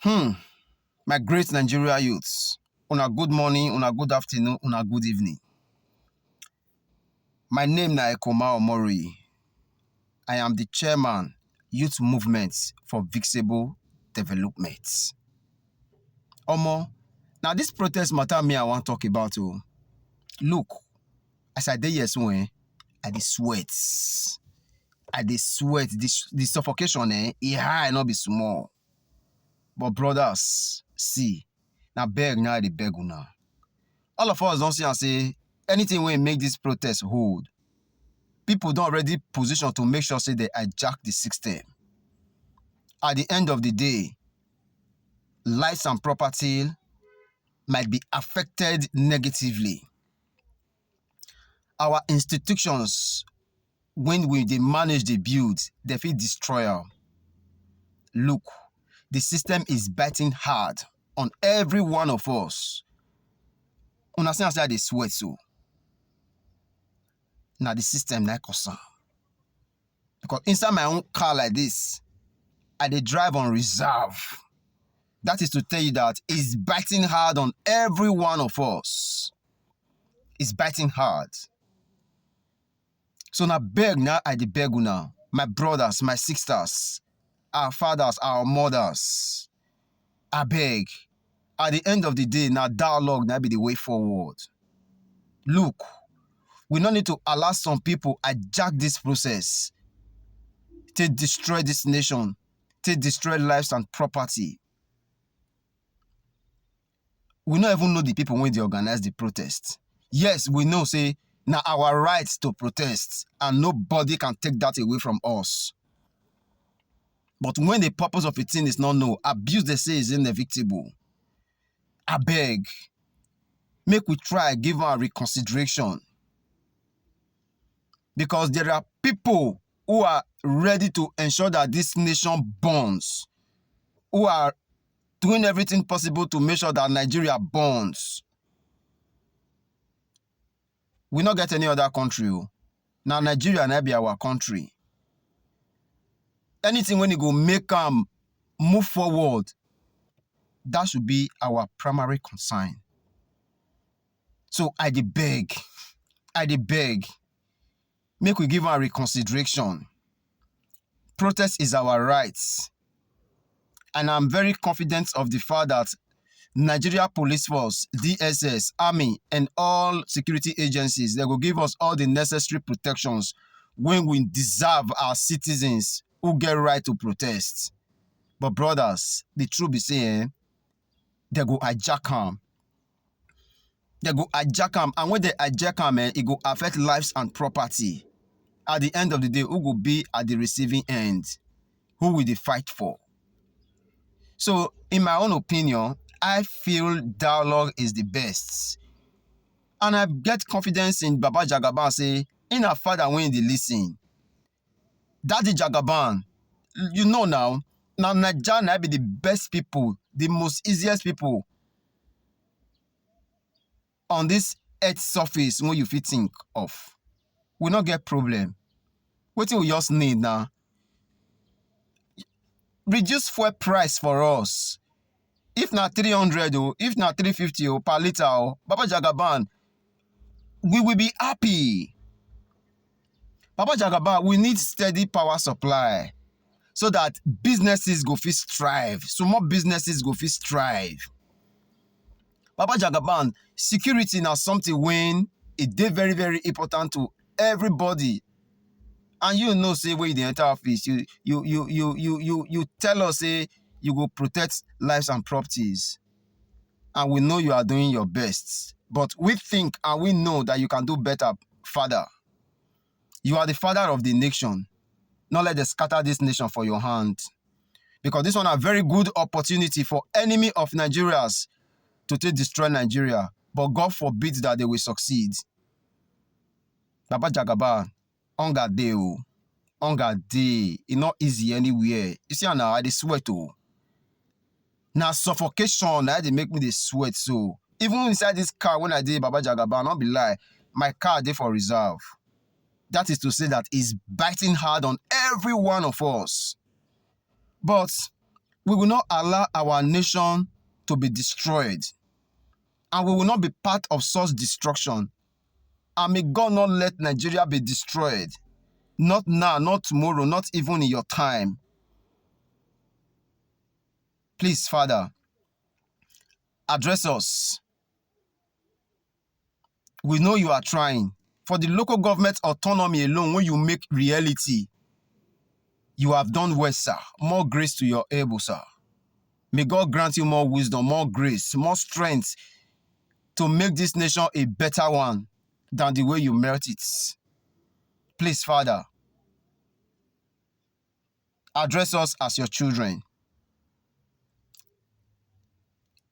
My great Nigeria youths, una good morning, una good afternoon, una good evening. My name na Ekoma Omori. I am the chairman, Youth Movement for Visible Development. Omo, now this protest matter me I want to talk about. Look, as I dey here so, I dey sweat. The suffocation, e high, not be small. But brothers, see, now beg now they beg una. All of us don't see and say anything will make this protest hold. People don't already position to make sure say they hijack the system. At the end of the day, lives and property might be affected negatively. Our institutions, when they manage the build, they feel destroy am. Look, the system is biting hard on every one of us. Una see how they sweat so. Now the system na cause am. Because inside my own car like this, I dey drive on reserve. That is to tell you that it's biting hard on every one of us. It's biting hard. So now beg now I dey beg una, my brothers, my sisters, our fathers, our mothers. I beg. At the end of the day, now dialogue now be the way forward. Look, we don't need to allow some people hijack this process to destroy this nation, to destroy lives and property. We don't even know the people when they organize the protest. Yes, we know, say, now our right to protest, and nobody can take that away from us. But when the purpose of a thing is not known, abuse, they say, is inevitable. I beg, make we try give our reconsideration. Because there are people who are ready to ensure that this nation burns, who are doing everything possible to make sure that Nigeria burns. We not get any other country. Now Nigeria now be our country. Anything when you go make them move forward, that should be our primary concern. So I dey beg, make we give our reconsideration. Protest is our right. And I'm very confident of the fact that Nigeria Police Force, DSS, Army, and all security agencies, they will give us all the necessary protections when we deserve our citizens who get right to protest. But brothers, the truth be saying, they go hijack them. They go hijack them, and when they hijack them, it go affect lives and property. At the end of the day, who will be at the receiving end? Who will they fight for? So, in my own opinion, I feel dialogue is the best. And I get confidence in Baba Jagaban say, in a father when they listen. Daddy Jagaban, you know now Nigeria be the best people, the most easiest people on this earth surface when you fit think of. We not get problem. What we just need now? Reduce fuel price for us. If not 300 or if not 350 or per liter, Baba Jagaban, we will be happy. Baba Jagaban, we need steady power supply so that businesses go fit strive. So more businesses go fit strive. Baba Jagaban, security now something when it dey very, very important to everybody. And you know, say where you enter office, you tell us, say you go protect lives and properties. And we know you are doing your best. But we think and we know that you can do better, Father. You are the father of the nation. Not let them scatter this nation for your hand. Because this one a very good opportunity for enemy of Nigerians to destroy Nigeria. But God forbid that they will succeed. Baba Jagaban, hunger day, hunger day. It's not easy anywhere. You see now, I dey sweat. Now suffocation, now they make me dey sweat. So even inside this car, when I did Baba Jagaban, not be lie, my car dey for reserve. That is to say that it's biting hard on every one of us. But We will not allow our nation to be destroyed. And we will not be part of such destruction. And may God not let Nigeria be destroyed. Not now, not tomorrow, not even in your time. Please, Father, address us. We know you are trying. For the local government autonomy alone, when you make reality, you have done well, sir. More grace to your able, sir. May God grant you more wisdom, more grace, more strength to make this nation a better one than the way you merit it. Please, Father, address us as your children.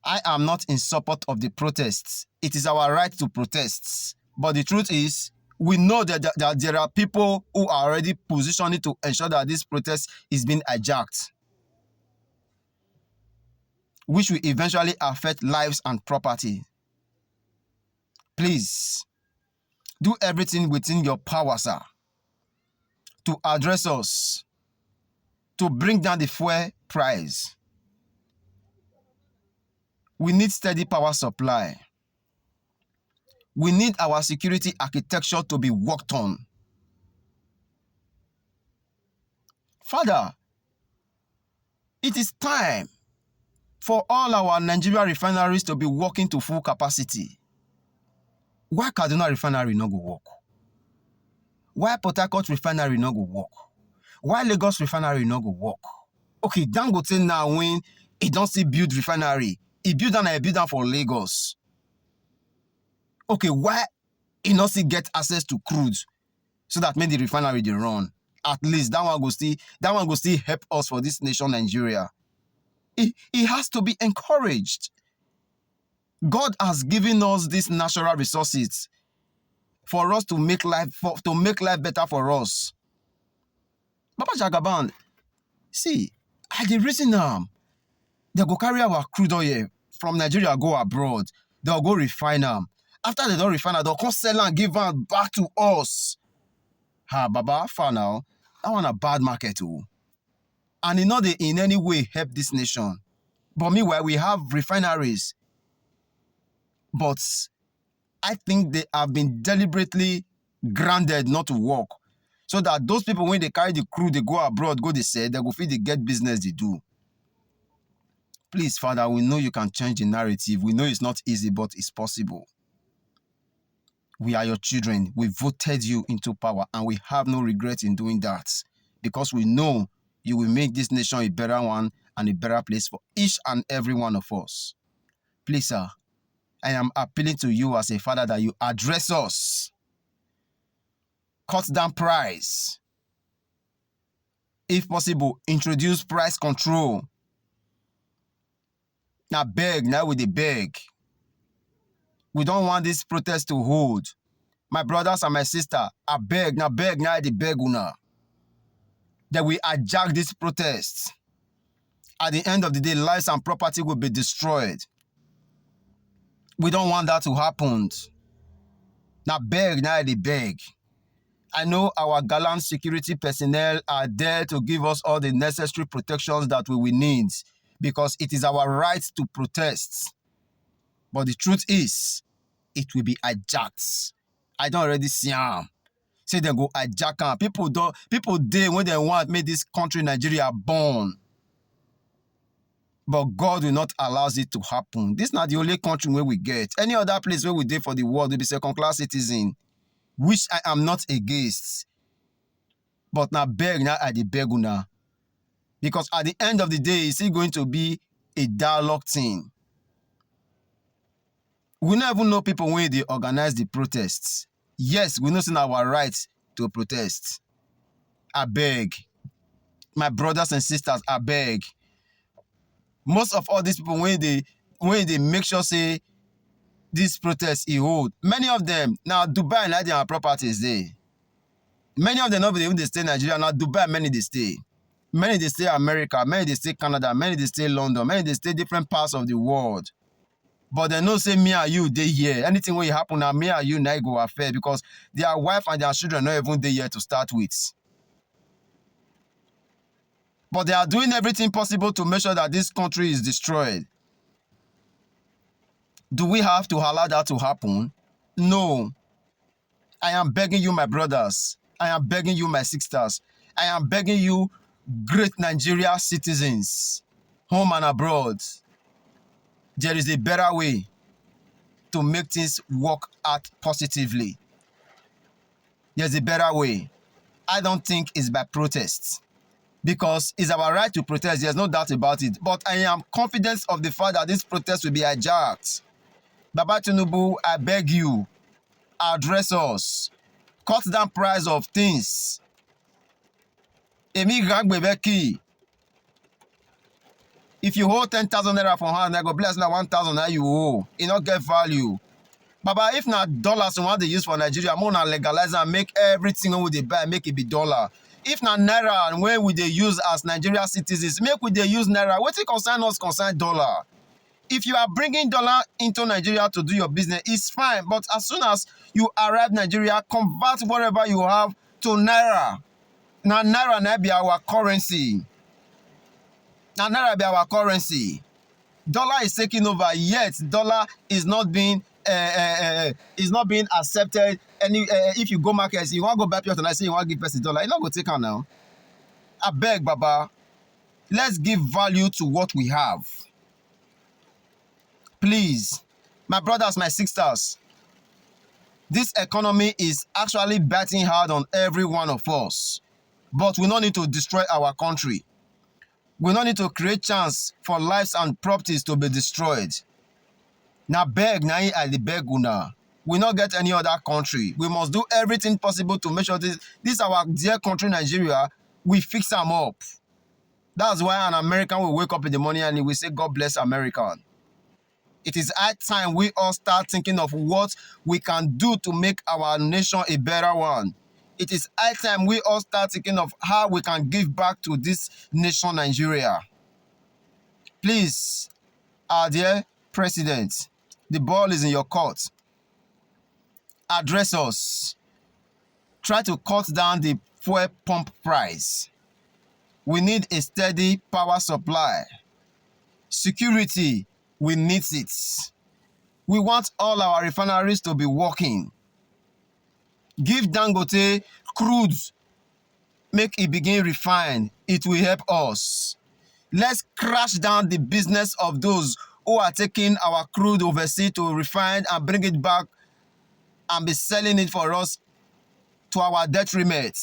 I am not in support of the protests. It is our right to protest. But the truth is, we know that there are people who are already positioning to ensure that this protest is being hijacked, which will eventually affect lives and property. Please, do everything within your power, sir, to address us, to bring down the fuel price. We need steady power supply. We need our security architecture to be worked on. Father, it is time for all our Nigeria refineries to be working to full capacity. Why Kaduna refinery no go work? Why Port Harcourt refinery no go work? Why Lagos refinery no go work? Okay, Dangote now when he don't see build refinery, he build down for Lagos. Okay, why he not see get access to crude so that make the refinery they run? At least that one go still help us for this nation Nigeria. It has to be encouraged. God has given us these natural resources for us to make life better for us. Baba Jagaban, see, at the reason they go carry our crude oil from Nigeria go abroad. They'll go refine them. After they don't refine them, they'll come sell and give them back to us. Baba, for now, that one a bad market too. And it not they in any way help this nation. But meanwhile, we have refineries. But I think they have been deliberately grounded not to work. So that those people, when they carry the crude, they go abroad, they say, they go feel they get business they do. Please, Father, we know you can change the narrative. We know it's not easy, but it's possible. We are your children. We voted you into power, and we have no regret in doing that. Because we know you will make this nation a better one and a better place for each and every one of us. Please, sir, I am appealing to you as a father that you address us. Cut down price. If possible, introduce price control. Now beg, now we dey beg. We don't want this protest to hold. My brothers and my sister, I beg, now they beg una. That we hijack this protest. At the end of the day, lives and property will be destroyed. We don't want that to happen. Now they beg. I know our gallant security personnel are there to give us all the necessary protections that we will need because it is our right to protest. But the truth is, it will be hijacked. I don't already see them. Say they go hijack them. People dey when they want make this country Nigeria born. But God will not allow it to happen. This is not the only country where we get. Any other place where we dey for the world will be second-class citizen, which I am not against. But now I dey beg una. Because at the end of the day, it's still going to be a dialogue thing. We don't even know people when they organize the protests. Yes, we know it's our right to protest. I beg. My brothers and sisters, I beg. Most of all these people, when they make sure say this protest is hold, many of them, now Dubai and their properties there. Many of them not even they stay in Nigeria, now Dubai, many they stay. Many they stay America, many they stay Canada, many they stay London, many they stay different parts of the world. But they no say me and you they here. Anything will happen now, me and you now go affect because their wife and their children not even there here to start with. But they are doing everything possible to make sure that this country is destroyed. Do we have to allow that to happen? No. I am begging you, my brothers. I am begging you, my sisters. I am begging you, great Nigeria citizens, home and abroad. There is a better way to make things work out positively. There's a better way. I don't think it's by protest, because it's our right to protest. There's no doubt about it. But I am confident of the fact that this protest will be hijacked. Baba Tinubu, I beg you, address us. Cut down price of things. If you hold 10,000 naira from hand, I go bless now 1,000 naira you owe. It not get value. Baba, if not dollars we want to use for Nigeria, more than legalize and make everything we they buy, make it be dollar. If not naira and where we they use as Nigeria citizens, make we they use naira. What it concern us concern dollar. If you are bringing dollar into Nigeria to do your business, it's fine. But as soon as you arrive Nigeria, convert whatever you have to naira. Now naira na be our currency. Now naira be our currency. Dollar is taking over, yet dollar is not being accepted. Any if you go markets, you want to go buy pure and I say you want to give person dollar, you not go take her now. I beg, Baba, let's give value to what we have. Please, my brothers, my sisters, this economy is actually biting hard on every one of us. But we don't need to destroy our country. We don't need to create chance for lives and properties to be destroyed. Now beg, now I the beg una. We not get any other country. We must do everything possible to make sure this our dear country, Nigeria, we fix them up. That's why an American will wake up in the morning and he will say, God bless America. It is high time we all start thinking of what we can do to make our nation a better one. It is high time we all start thinking of how we can give back to this nation, Nigeria. Please, our dear President, the ball is in your court. Address us. Try to cut down the fuel pump price. We need a steady power supply. Security, we need it. We want all our refineries to be working. Give Dangote crude, make it begin refine. It will help us. Let's crash down the business of those who are taking our crude overseas to refine and bring it back and be selling it for us to our detriment.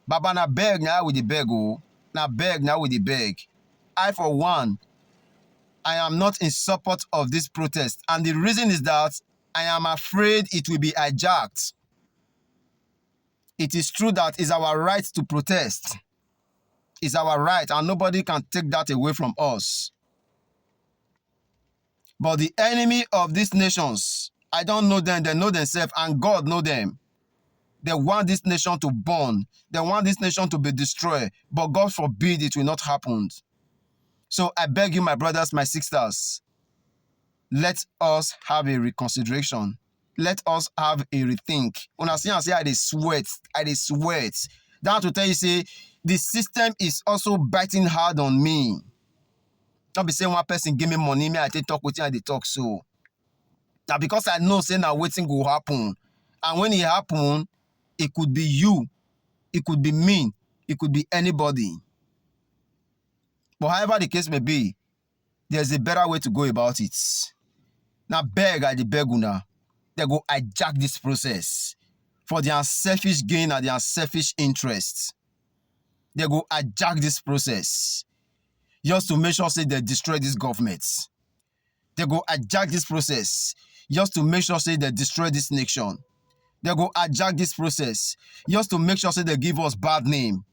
Baba, na beg now with the beg, oh. Na beg now with the beg. I, for one, I am not in support of this protest. And the reason is that I am afraid it will be hijacked. It is true that it's our right to protest. It's our right, and nobody can take that away from us. But the enemy of these nations, I don't know them, they know themselves, and God knows them. They want this nation to burn. They want this nation to be destroyed. But God forbid it will not happen. So I beg you, my brothers, my sisters, let us have a reconsideration. Let us have a rethink. When I say I dey sweat. That to tell you, say, the system is also biting hard on me. Not be saying one person give me money, me I take talk with you and they talk so. Now because I know say now waiting will happen. And when it happen, it could be you, it could be me, it could be anybody. But however the case may be, there's a better way to go about it. Now beg I the beg una. They go hijack this process for their selfish gain and their selfish interests. They go hijack this process just to make sure say they destroy this government. They go hijack this process just to make sure say they destroy this nation. They go hijack this process just to make sure say they give us bad name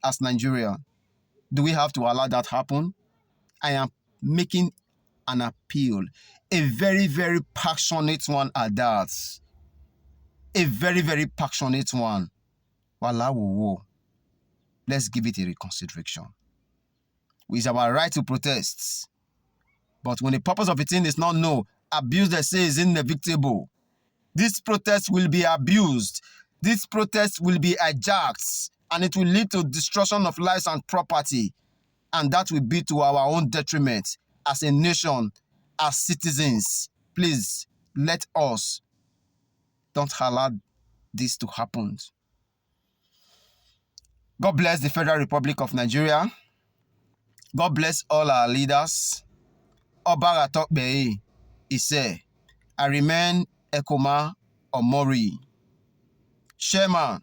as Nigeria. Do we have to allow that happen? I am making an appeal, a very, very passionate one at that. A very, very passionate one. Let's give it a reconsideration. It's our right to protest. But when the purpose of a thing is not known, abuse, they say, is inevitable. This protest will be abused. This protest will be hijacked. and it will lead to destruction of lives and property, and that will be to our own detriment as a nation, as citizens. Please, let us don't allow this to happen. God bless the Federal Republic of Nigeria. God bless all our leaders. Obara Tokbei Ise. I remain Ekoma Omori, Chairman,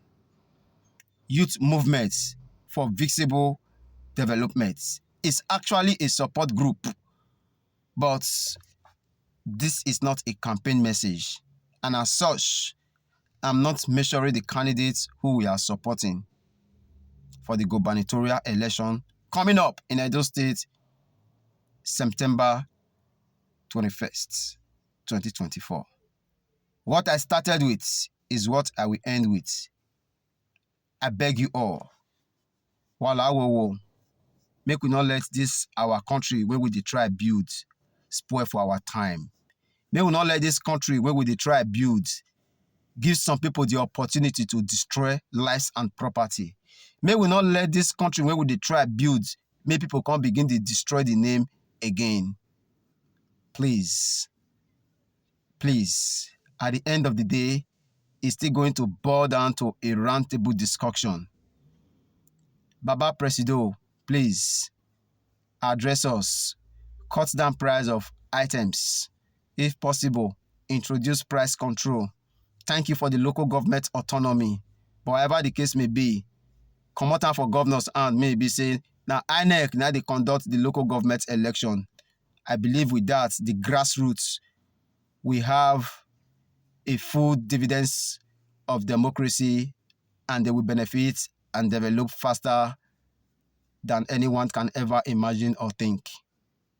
Youth Movement for Visible Development. It's actually a support group, but this is not a campaign message. And as such, I'm not measuring the candidates who we are supporting for the gubernatorial election coming up in Edo State, September 21st, 2024. What I started with is what I will end with. I beg you all, make we not let this our country where we dey try build spoil for our time. May we not let this country where we dey try build give some people the opportunity to destroy lives and property. May we not let this country where we dey try build make people come begin to destroy the name again. Please, at the end of the day, it's still going to boil down to a roundtable discussion. Baba Presido, please address us. Cut down price of items. If possible, introduce price control. Thank you for the local government autonomy. But whatever the case may be, come out for governors and maybe say, now INEC, now they conduct the local government election. I believe with that, the grassroots, we have a full dividends of democracy, and they will benefit and develop faster than anyone can ever imagine or think.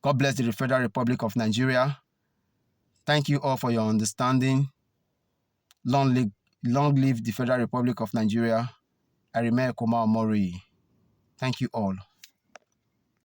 God bless the Federal Republic of Nigeria. Thank you all for your understanding. Long live the Federal Republic of Nigeria. I remain Ekoma Omori. Thank you all.